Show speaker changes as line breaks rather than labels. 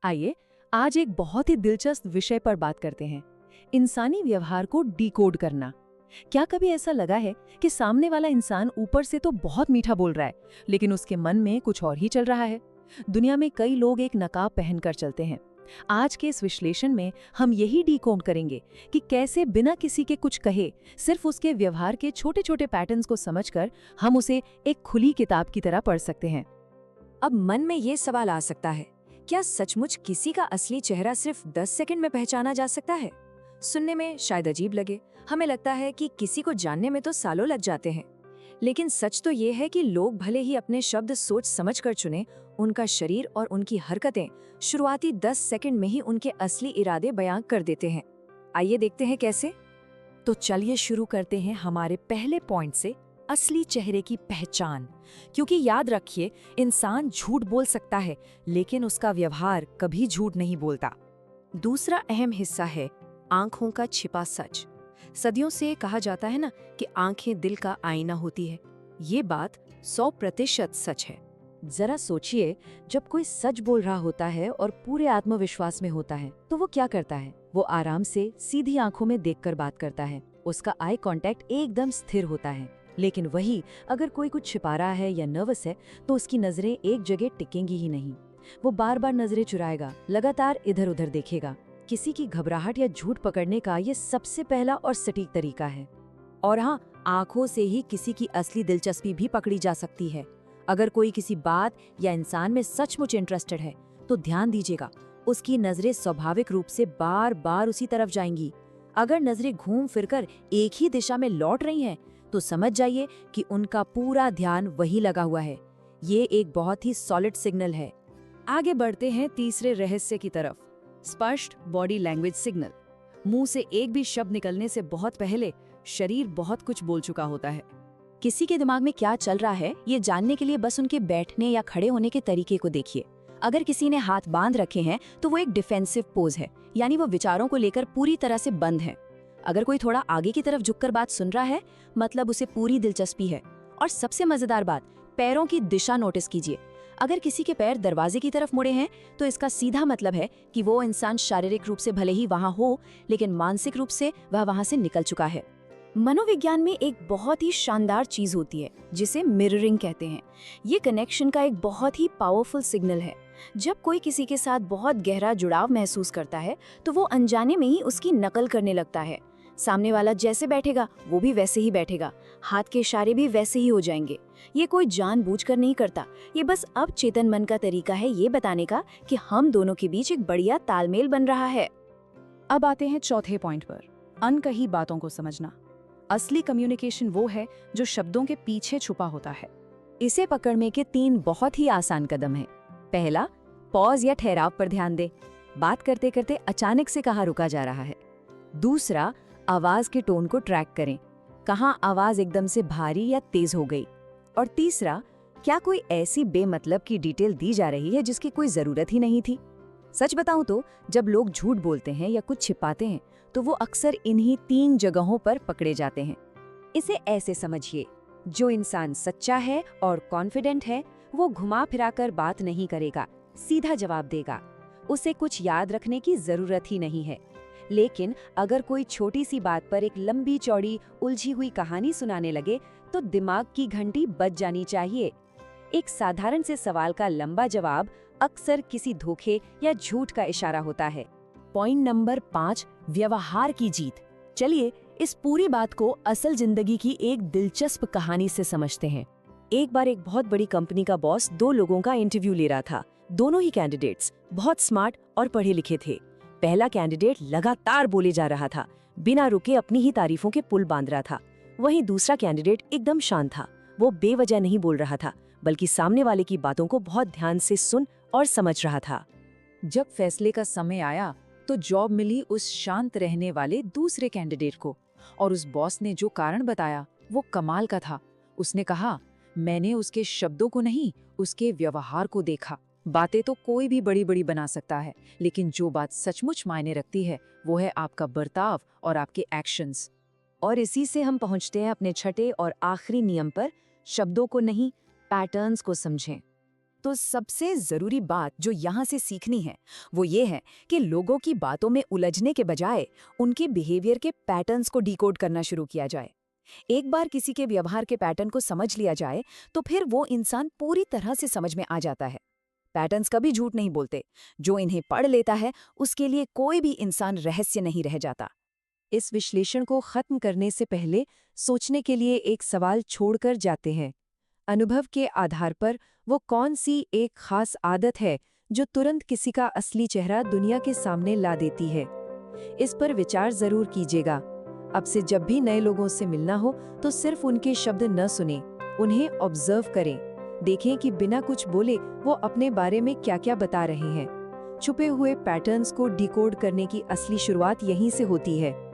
आइए आज एक बहुत ही दिलचस्प विषय पर बात करते हैं, इंसानी व्यवहार को डिकोड करना। क्या कभी ऐसा लगा है कि सामने वाला इंसान ऊपर से तो बहुत मीठा बोल रहा है, लेकिन उसके मन में कुछ और ही चल रहा है? दुनिया में कई लोग एक नकाब पहनकर चलते हैं। आज के इस विश्लेषण में हम यही डिकोड करेंगे कि कैसे बिना किसी के कुछ कहे, सिर्फ उसके व्यवहार के छोटे छोटे पैटर्न्स को समझकर हम उसे एक खुली किताब की तरह पढ़ सकते हैं।
अब मन में ये सवाल आ सकता है, क्या सचमुच किसी का असली चेहरा सिर्फ 10 सेकंड में पहचाना जा सकता है? सुनने में शायद अजीब लगे, हमें लगता है कि किसी को जानने में तो सालों लग जाते हैं। लेकिन सच तो ये है कि लोग भले ही अपने शब्द सोच समझ कर चुने, उनका शरीर और उनकी हरकतें शुरुआती 10 सेकंड में ही उनके असली इरादे बयां कर देते हैं। आइए देखते हैं कैसे। तो चलिए शुरू करते हैं हमारे पहले पॉइंट से, असली चेहरे की पहचान। क्योंकि याद रखिए, इंसान झूठ बोल सकता है लेकिन उसका व्यवहार कभी झूठ नहीं बोलता। दूसरा अहम हिस्सा है आंखों का छिपा सच। सदियों से कहा जाता है ना कि आंखें दिल का आईना होती है। ये बात 100% सच है। जरा सोचिए, जब कोई सच बोल रहा होता है और पूरे आत्मविश्वास में होता है तो वो क्या करता है? वो आराम से सीधी आंखों में देखकर बात करता है। उसका आई कांटेक्ट एकदम स्थिर होता है। लेकिन वही अगर कोई कुछ छिपा रहा है या नर्वस है तो उसकी नजरें एक जगह टिकेंगी ही नहीं। वो बार बार नजरें चुराएगा, लगातार इधर उधर देखेगा। किसी की घबराहट या झूठ पकड़ने का ये सबसे पहला और सटीक तरीका है। और हाँ, आंखों से ही किसी की असली दिलचस्पी भी पकड़ी जा सकती है। अगर कोई किसी बात या इंसान में सचमुच इंटरेस्टेड है तो ध्यान दीजिएगा, उसकी नजरें स्वाभाविक रूप से बार बार उसी तरफ जाएंगी। अगर नजरें घूम फिरकर एक ही दिशा में लौट रही हैं तो समझ जाइए कि उनका पूरा ध्यान वही लगा हुआ है। ये एक बहुत ही सॉलिड सिग्नल है। आगे बढ़ते हैं तीसरे रहस्य की तरफ, स्पष्ट बॉडी लैंग्वेज सिग्नल। मुंह से एक भी शब्द निकलने से बहुत पहले शरीर बहुत कुछ बोल चुका होता है। किसी के दिमाग में क्या चल रहा है ये जानने के लिए बस उनके बैठने या खड़े होने के तरीके को देखिए। अगर किसी ने हाथ बांध रखे हैं तो वो एक डिफेंसिव पोज है, यानी वो विचारों को लेकर पूरी तरह से बंद है। अगर कोई थोड़ा आगे की तरफ झुककर बात सुन रहा है, मतलब उसे पूरी दिलचस्पी है। और सबसे मजेदार बात, पैरों की दिशा नोटिस कीजिए। अगर किसी के पैर दरवाजे की तरफ मुड़े हैं तो इसका सीधा मतलब है कि वो इंसान शारीरिक रूप से भले ही वहां हो, लेकिन मानसिक रूप से वह वहां से निकल चुका है। मनोविज्ञान में एक बहुत ही शानदार चीज होती है जिसे मिररिंग कहते हैं। ये कनेक्शन का एक बहुत ही पावरफुल सिग्नल है। जब कोई किसी के साथ बहुत गहरा जुड़ाव महसूस करता है तो वो अनजाने में ही उसकी नकल करने लगता है। सामने वाला जैसे बैठेगा वो भी वैसे ही बैठेगा, हाथ के इशारे भी वैसे ही हो जाएंगे। ये कोई जानबूझकर नहीं करता, ये बस अब चेतन मन का तरीका है ये बताने का कि हम दोनों के बीच एक बढ़िया तालमेल बन रहा है।
अब आते हैं चौथे पॉइंट पर, अनकही बातों को समझना। असली कम्युनिकेशन वो है जो शब्दों के पीछे छुपा होता है।
इसे पकड़ने के 3 बहुत ही आसान कदम हैं। पहला, पॉज या ठहराव पर ध्यान दे। बात करते करते अचानक से कहाँ रुका जा रहा है। दूसरा, आवाज के टोन को ट्रैक करें, कहाँ आवाज एकदम से भारी या तेज हो गई। और तीसरा, क्या कोई ऐसी बेमतलब की डिटेल दी जा रही है जिसकी कोई जरूरत ही नहीं थी। सच बताऊं तो जब लोग झूठ बोलते हैं या कुछ छिपाते हैं तो वो अक्सर इन्हीं 3 जगहों पर पकड़े जाते हैं। इसे ऐसे समझिए, जो इंसान सच्चा है और कॉन्फिडेंट है वो घुमा फिराकर बात नहीं करेगा, सीधा जवाब देगा। उसे कुछ याद रखने की जरूरत ही नहीं है। लेकिन अगर कोई छोटी सी बात पर एक लंबी चौड़ी उलझी हुई कहानी सुनाने लगे तो दिमाग की घंटी बज जानी चाहिए। एक साधारण से सवाल का लंबा जवाब अक्सर किसी धोखे या झूठ का इशारा होता है।
पॉइंट नंबर 5, व्यवहार की जीत। चलिए इस पूरी बात को असल जिंदगी की एक दिलचस्प कहानी से समझते हैं।
एक बार एक बहुत बड़ी कंपनी का बॉस 2 लोगों का इंटरव्यू ले रहा था। दोनों ही कैंडिडेट्स बहुत स्मार्ट और पढ़े लिखे थे। पहला कैंडिडेट लगातार बोले जा रहा था, बिना रुके अपनी ही तारीफों के पुल बांध रहा था। वहीं दूसरा कैंडिडेट एकदम शांत था। वो बेवजह नहीं बोल रहा था, बल्कि सामने वाले की बातों को बहुत ध्यान से सुन और समझ रहा था।
जब फैसले का समय आया तो जॉब मिली उस शांत रहने वाले दूसरे कैंडिडेट को। और उस बॉस ने जो कारण बताया वो कमाल का था। उसने कहा, मैंने उसके शब्दों को नहीं, उसके व्यवहार को देखा। बातें तो कोई भी बड़ी बड़ी बना सकता है, लेकिन जो बात सचमुच मायने रखती है वो है आपका बर्ताव और आपके एक्शंस।
और इसी से हम पहुंचते हैं अपने छठे और आखिरी नियम पर, शब्दों को नहीं पैटर्न्स को समझें।
तो सबसे ज़रूरी बात जो यहाँ से सीखनी है वो ये है कि लोगों की बातों में उलझने के बजाय उनके बिहेवियर के पैटर्न्स को डिकोड करना शुरू किया जाए। एक बार किसी के व्यवहार के पैटर्न को समझ लिया जाए तो फिर वो इंसान पूरी तरह से समझ में आ जाता है। पैटर्न्स कभी झूठ नहीं बोलते, जो इन्हें पढ़ लेता है उसके लिए कोई भी इंसान रहस्य नहीं रह जाता।
इस विश्लेषण को खत्म करने से पहले सोचने के लिए एक सवाल छोड़कर जाते हैं। अनुभव के आधार पर वो कौन सी एक खास आदत है जो तुरंत किसी का असली चेहरा दुनिया के सामने ला देती है? इस पर विचार जरूर कीजिएगा। अब से जब भी नए लोगों से मिलना हो तो सिर्फ उनके शब्द न सुनें, उन्हें ऑब्जर्व करें। देखें कि बिना कुछ बोले वो अपने बारे में क्या-क्या बता रहे हैं। छुपे हुए पैटर्न्स को डिकोड करने की असली शुरुआत यहीं से होती है।